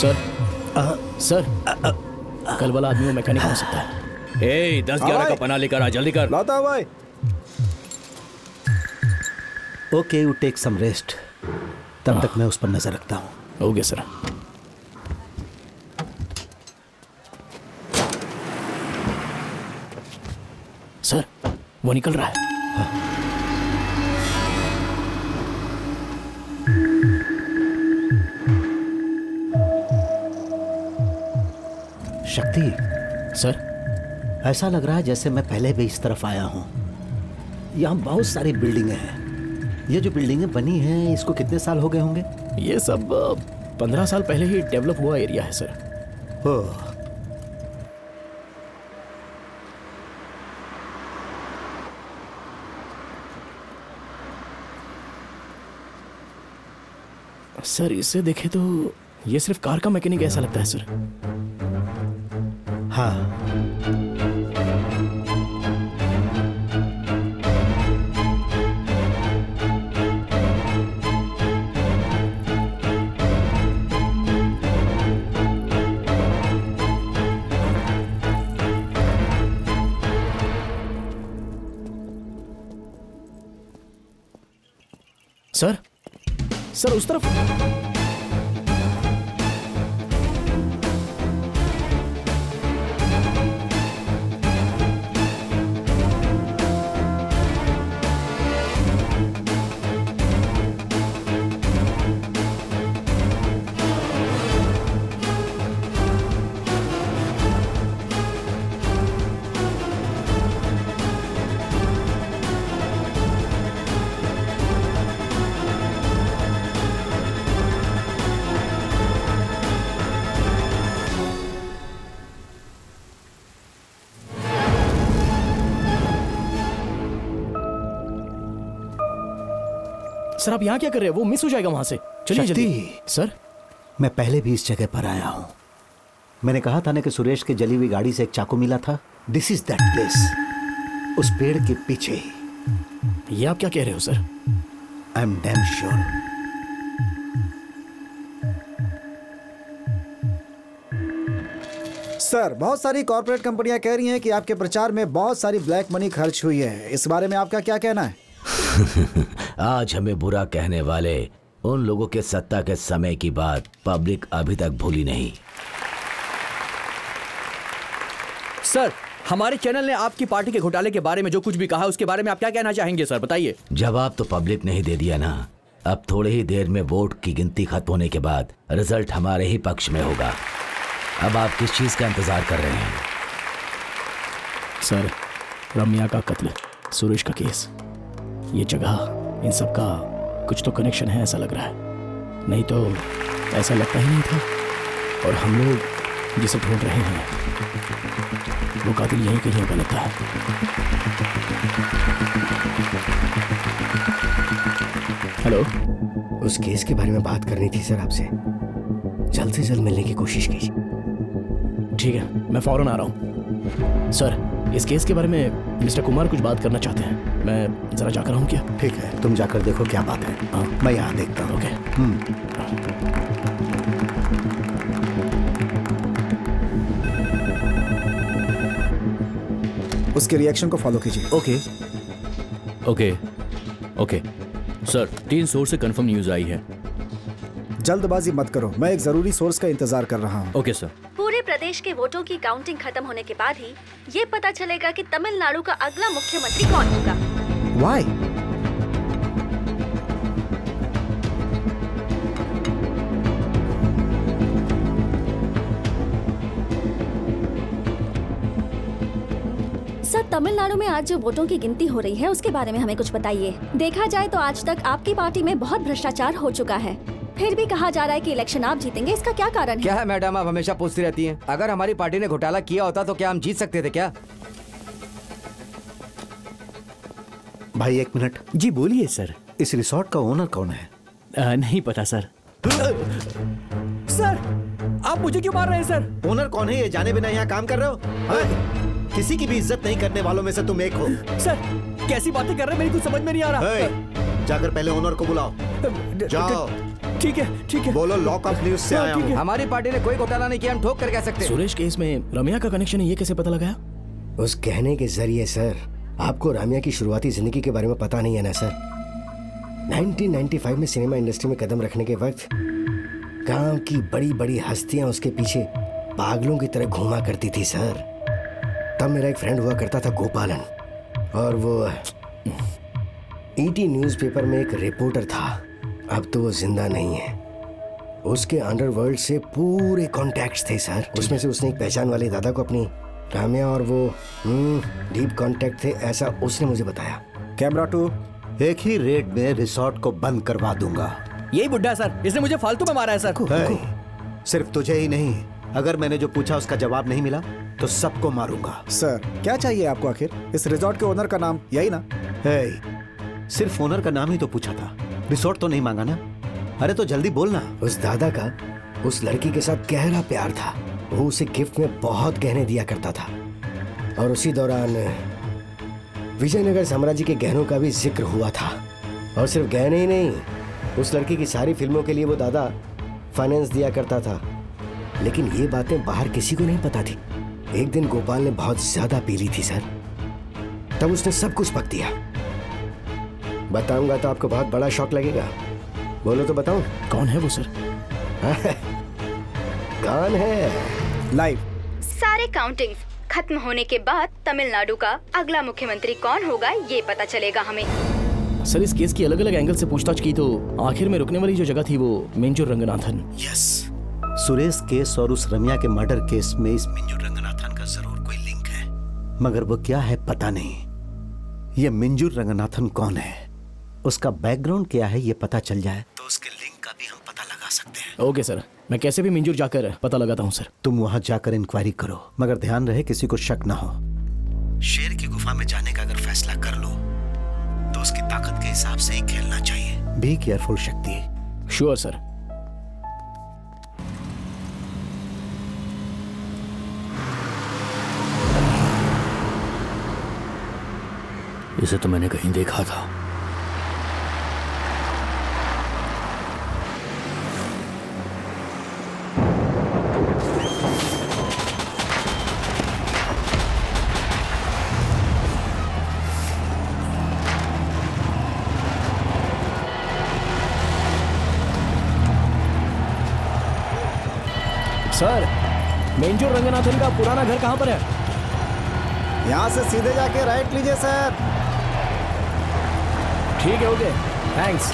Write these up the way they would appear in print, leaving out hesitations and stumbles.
Sir sir कल वाला आदमी वो मैकेनिक हो सकता है। ए 10-11 का पना लेकर आ, जल्दी कर। लाता हूं भाई। Okay, you take some rest. तब तक मैं उस पर नजर रखता हूँ। हो गया सर। सर वो निकल रहा है। शक्ति सर, ऐसा लग रहा है जैसे मैं पहले भी इस तरफ आया हूँ। यहाँ बहुत सारी बिल्डिंगें हैं। ये जो बिल्डिंगें बनी हैं, इसको कितने साल हो गए होंगे? ये सब 15 साल पहले ही डेवलप हुआ एरिया है सर। ओह, सर इसे देखे तो ये सिर्फ कार का मैकेनिक ऐसा लगता है सर। हाँ, सर सर उस तरफ। सर आप यहाँ क्या कर रहे हैं? वो मिस हो जाएगा वहां से। चलिए जल्दी। सर मैं पहले भी इस जगह पर आया हूँ। मैंने कहा था ना कि सुरेश के जली हुई गाड़ी से एक चाकू मिला था। दिस इज दैट प्लेस, उस पेड़ के पीछे ही। ये आप क्या कह रहे हो sir? I am damn sure. Sir, बहुत सारी कॉर्पोरेट कंपनियां कह रही हैं कि आपके प्रचार में बहुत सारी ब्लैक मनी खर्च हुई है। इस बारे में आपका क्या कहना है? आज हमें बुरा कहने वाले उन लोगों के सत्ता के समय की बात पब्लिक अभी तक भूली नहीं। सर, हमारे चैनल ने आपकी पार्टी के घोटाले के बारे में जो कुछ भी कहा, उसके बारे में आप क्या कहना चाहेंगे सर? बताइए। जवाब तो पब्लिक ने ही दे दिया ना। अब थोड़ी ही देर में वोट की गिनती खत्म होने के बाद रिजल्ट हमारे ही पक्ष में होगा। अब आप किस चीज का इंतजार कर रहे हैं? सर, रम्या का कत्ल, सुरेश का केस, ये जगह, इन सब का कुछ तो कनेक्शन है ऐसा लग रहा है। नहीं तो ऐसा लगता ही नहीं था। और हम लोग जिसे ढूंढ रहे हैं वो कातिल यहीं कहीं का लगता है। हेलो, उस केस के बारे में बात करनी थी सर आपसे। जल्द से जल्द मिलने की कोशिश कीजिए। ठीक है, मैं फौरन आ रहा हूँ। सर, इस केस के बारे में मिस्टर कुमार कुछ बात करना चाहते हैं। मैं जरा जाकर आऊँ क्या? ठीक है, तुम जाकर देखो क्या बात है। हाँ, मैं यहाँ देखता हूँ। ओके। उसके रिएक्शन को फॉलो कीजिए। Okay okay okay sir, 3 source से कंफर्म न्यूज आई है। जल्दबाजी मत करो, मैं एक जरूरी सोर्स का इंतजार कर रहा हूँ। Okay sir. पूरे प्रदेश के वोटों की काउंटिंग खत्म होने के बाद ही ये पता चलेगा कि तमिलनाडु का अगला मुख्यमंत्री कौन होगा। Why? सर, तमिलनाडु में आज जो वोटों की गिनती हो रही है उसके बारे में हमें कुछ बताइए। देखा जाए तो आज तक आपकी पार्टी में बहुत भ्रष्टाचार हो चुका है, फिर भी कहा जा रहा है कि इलेक्शन आप जीतेंगे। इसका क्या कारण है? क्या है मैडम, आप हमेशा पूछती रहती हैं। अगर हमारी पार्टी ने घोटाला किया होता तो क्या हम जीत सकते थे क्या? भाई एक मिनट। जी बोलिए सर। इस रिसोर्ट का ओनर कौन है? नहीं पता सर। सर, आप मुझे क्यों मार रहे हैं सर? ओनर कौन है ये जाने बिना यहाँ काम कर रहे हो? हाँ? किसी की भी इज्जत नहीं करने वालों में से तुम एक हो। सर, कैसी बातें कर रहे हैं, मेरी कुछ समझ में नहीं आ रहा। जाकर पहले ओनर को बुलाओ। जाओ। ठीक है बोलो लॉक ऑफ न्यूज से आया हूँ। हमारी पार्टी ने कोई घोटाला नहीं किया, हम ठोक कर कह सकते हैं। सुरेश केस में रम्या का कनेक्शन है, ये कैसे पता लगाया? उस कहने के जरिए सर, आपको रामिया की शुरुआती जिंदगी के बारे में पता नहीं है ना सर। 1995 में सिनेमा इंडस्ट्री में कदम रखने के वक्त गांव की बड़ी बड़ी हस्तियां उसके पीछे पागलों की तरह घूमा करती थी सर। तब मेरा एक फ्रेंड हुआ करता था गोपालन, और वो ईटी न्यूज़पेपर में एक रिपोर्टर था। अब तो वो जिंदा नहीं है। उसके अंडरवर्ल्ड से पूरे कॉन्टैक्ट्स थे सर। उसमें से उसने एक पहचान वाले दादा को अपनी रामिया और वो डीप कॉन्टैक्ट थे, ऐसा उसने मुझे बताया। कैमरा 2, एक ही रेड में रिसोर्ट को बंद करवा दूंगा। यही बुड्ढा सर, इसने मुझे फालतू में मारा है सर। सिर्फ तुझे ही नहीं, अगर मैंने जो पूछा उसका जवाब नहीं मिला तो सबको मारूंगा। सर क्या चाहिए आपको आखिर? इस रिजॉर्ट के ओनर का नाम यही ना? सिर्फ ओनर का नाम ही तो पूछा था, रिसोर्ट तो नहीं मांगा ना। अरे तो जल्दी बोलना। उस दादा का उस लड़की के साथ गहरा प्यार था। वो उसे गिफ्ट में बहुत गहने दिया करता था, और उसी दौरान विजयनगर साम्राज्य के गहनों का भी जिक्र हुआ था। और सिर्फ गहने ही नहीं, उस लड़की की सारी फिल्मों के लिए वो दादा फाइनेंस दिया करता था। लेकिन ये बातें बाहर किसी को नहीं पता थी। एक दिन गोपाल ने बहुत ज्यादा पी ली थी सर, तब उसने सब कुछ बक दिया। बताऊंगा तो आपको बहुत बड़ा शॉक लगेगा। बोलो तो बताऊं? कौन है वो सर? कौन है? लाइव सारे काउंटिंग्स खत्म होने के बाद तमिलनाडु का अगला मुख्यमंत्री कौन होगा ये पता चलेगा हमें। सर इस केस की अलग अलग एंगल से पूछताछ की तो आखिर में रुकने वाली जो जगह थी वो मिंजूर रंगनाथन। यस, सुरेश केस और उस रम्या के मर्डर केस में इस मिंजूर रंगनाथन का जरूर कोई लिंक है, मगर वो क्या है पता नहीं। ये मिंजूर रंगनाथन कौन है, उसका बैकग्राउंड क्या है, ये पता चल जाए तो उसके लिंक का भी हम पता लगा सकते हैं। ओके सर, मैं कैसे भी मिंजूर जाकर पता लगाता हूँ सर। तुम वहां जाकर इंक्वायरी करो, मगर ध्यान रहे किसी को शक ना हो। शेर की गुफा में जाने का अगर फैसला कर लो तो उसकी ताकत के हिसाब से ही खेलना चाहिए। बी केयरफुल शक्ति। Sure sir. इसे तो मैंने कहीं देखा था। सर मिंजूर रंगनाथन का पुराना घर कहाँ पर है? यहाँ से सीधे जाके राइट लीजिए सर। ठीक है, ओके, थैंक्स।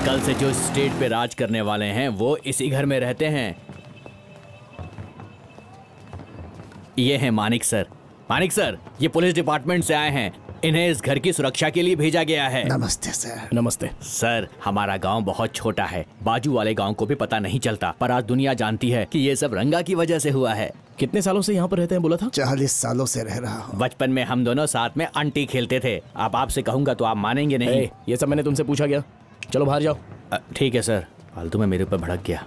कल से जो स्टेट पे राज करने वाले हैं वो इसी घर में रहते हैं। ये हैं मानिक सर। मानिक सर, ये पुलिस डिपार्टमेंट से आए हैं। इन्हें इस घर की सुरक्षा के लिए भेजा गया है। नमस्ते सर। नमस्ते सर, हमारा गांव बहुत छोटा है, बाजू वाले गांव को भी पता नहीं चलता, पर आज दुनिया जानती है कि ये सब रंगा की वजह से हुआ है। कितने सालों से यहाँ पर रहते हैं बोला था? 40 सालों से रह रहा हूँ। बचपन में हम दोनों साथ में अंटी खेलते थे। अब आपसे कहूंगा तो आप मानेंगे नहीं। ये सब मैंने तुमसे पूछा गया, चलो बाहर जाओ। ठीक है सर, फालतू में मेरे ऊपर भड़क गया।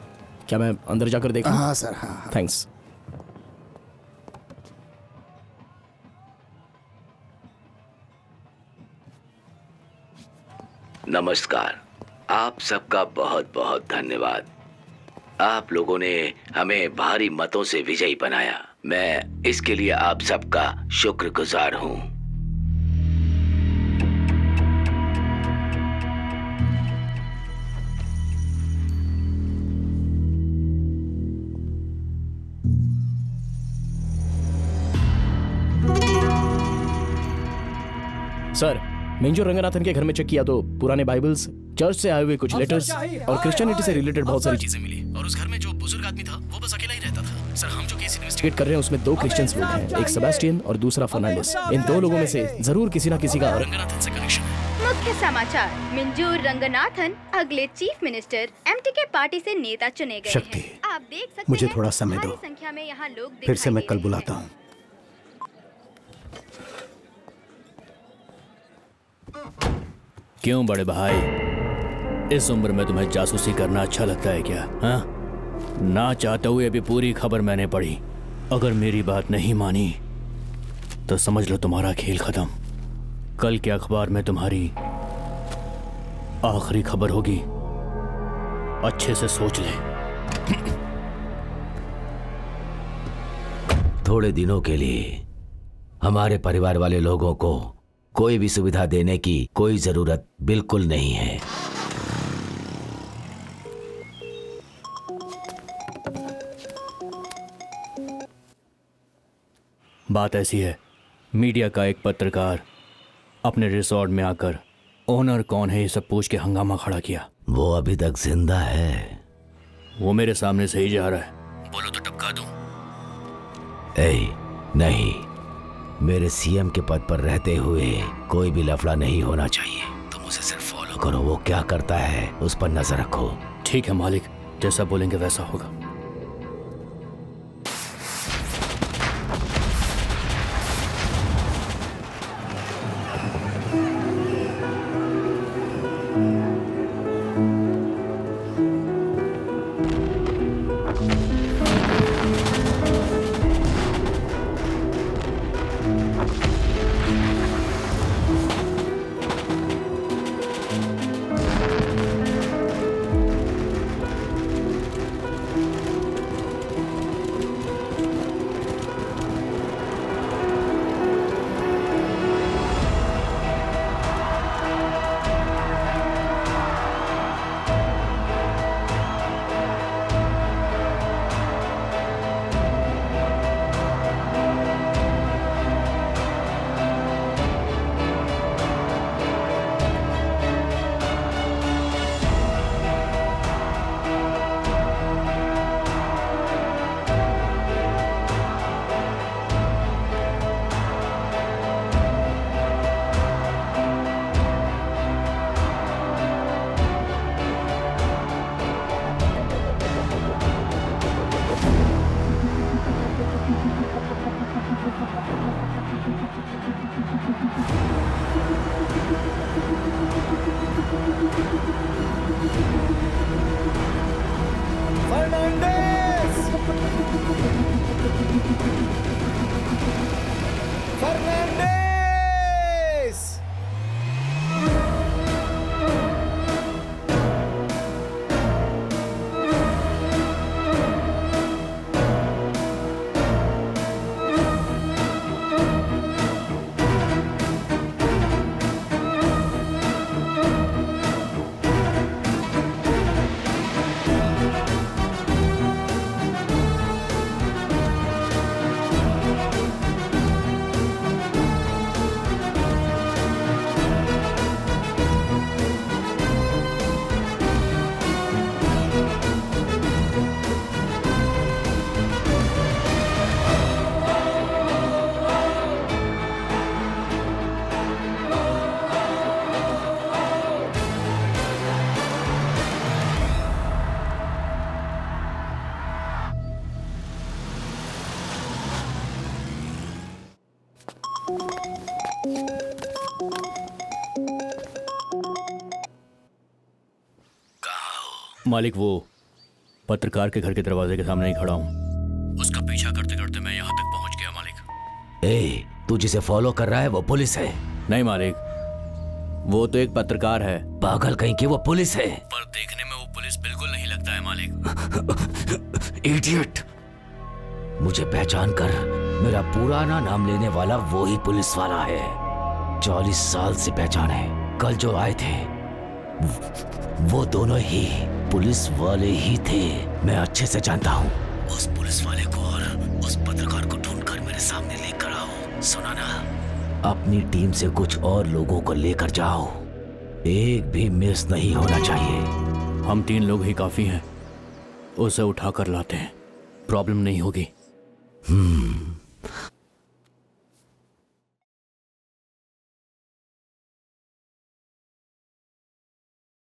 क्या मैं अंदर जाकर देखूं? हाँ सर, हाँ। थैंक्स। नमस्कार, आप सबका बहुत बहुत धन्यवाद। आप लोगों ने हमें भारी मतों से विजयी बनाया। मैं इसके लिए आप सबका शुक्रगुजार हूं। सर, मिंजूर रंगनाथन के घर में चेक किया तो पुराने बाइबल्स, चर्च से आए हुए कुछ लेटर्स और क्रिश्चियनिटी से रिलेटेड बहुत सारी चीजें मिली। और उस घर में जो बुजुर्ग आदमी था वो बस अकेला ही रहता था। सर, हम जो केस इन्वेस्टिगेट कर रहे हैं उसमें 2 क्रिश्चियंस लोग हैं, एक सेबेस्टियन और दूसरा फर्नांडिस। इन 2 लोगों में से जरूर किसी ना किसी का रंगनाथन से कनेक्शन है। मुख्य समाचार, मिंजूर रंगनाथन अगले चीफ मिनिस्टर एमटीके पार्टी से नेता चुने गए शक्ति, हैं। आप देख सकते मुझे हैं, थोड़ा समय दो। भारी संख्या में यहाँ लोग फिर से दिखाई मैं दे कल रहे हैं। बुलाता हूँ। क्यों बड़े भाई, इस उम्र में तुम्हें जासूसी करना अच्छा लगता है क्या? हाँ, ना चाहते हुए भी पूरी खबर मैंने पढ़ी। अगर मेरी बात नहीं मानी तो समझ लो तुम्हारा खेल खत्म। कल के अखबार में तुम्हारी आखिरी खबर होगी, अच्छे से सोच ले। थोड़े दिनों के लिए हमारे परिवार वाले लोगों को कोई भी सुविधा देने की कोई जरूरत बिल्कुल नहीं है। बात ऐसी है, मीडिया का एक पत्रकार अपने रिसोर्ट में आकर ओनर कौन है ये सब पूछ के हंगामा खड़ा किया। वो अभी तक जिंदा है? वो मेरे सामने से ही जा रहा है, बोलो तो टपका दूं। नहीं, मेरे सीएम के पद पर रहते हुए कोई भी लफड़ा नहीं होना चाहिए। तुम उसे सिर्फ फॉलो करो, वो क्या करता है उस पर नजर रखो। ठीक है मालिक, जैसा बोलेंगे वैसा होगा। मालिक, वो पत्रकार के घर के दरवाजे के सामने ही खड़ा हूँ। उसका पीछा करते करते मैं यहाँ तक पहुँच गया मालिक। तू जिसे फॉलो कर रहा है वो पुलिस है? नहीं मालिक, वो तो एक पत्रकार है। पागल कहीं की, वो पुलिस है। पर देखने में वो पुलिस बिल्कुल नहीं लगता है मालिक। इडियट! मुझे पहचान कर मेरा पुराना नाम लेने वाला वो ही पुलिस वाला है। 40 साल से पहचान है। कल जो आए थे वो दोनों ही पुलिस वाले ही थे। मैं अच्छे से जानता हूँ। उस पुलिस वाले को और उस पत्रकार को ढूंढकर मेरे सामने लेकर आओ। सुना ना? अपनी टीम से कुछ और लोगों को लेकर जाओ, एक भी मिस नहीं होना चाहिए। हम 3 लोग ही काफी हैं, उसे उठाकर लाते हैं, प्रॉब्लम नहीं होगी।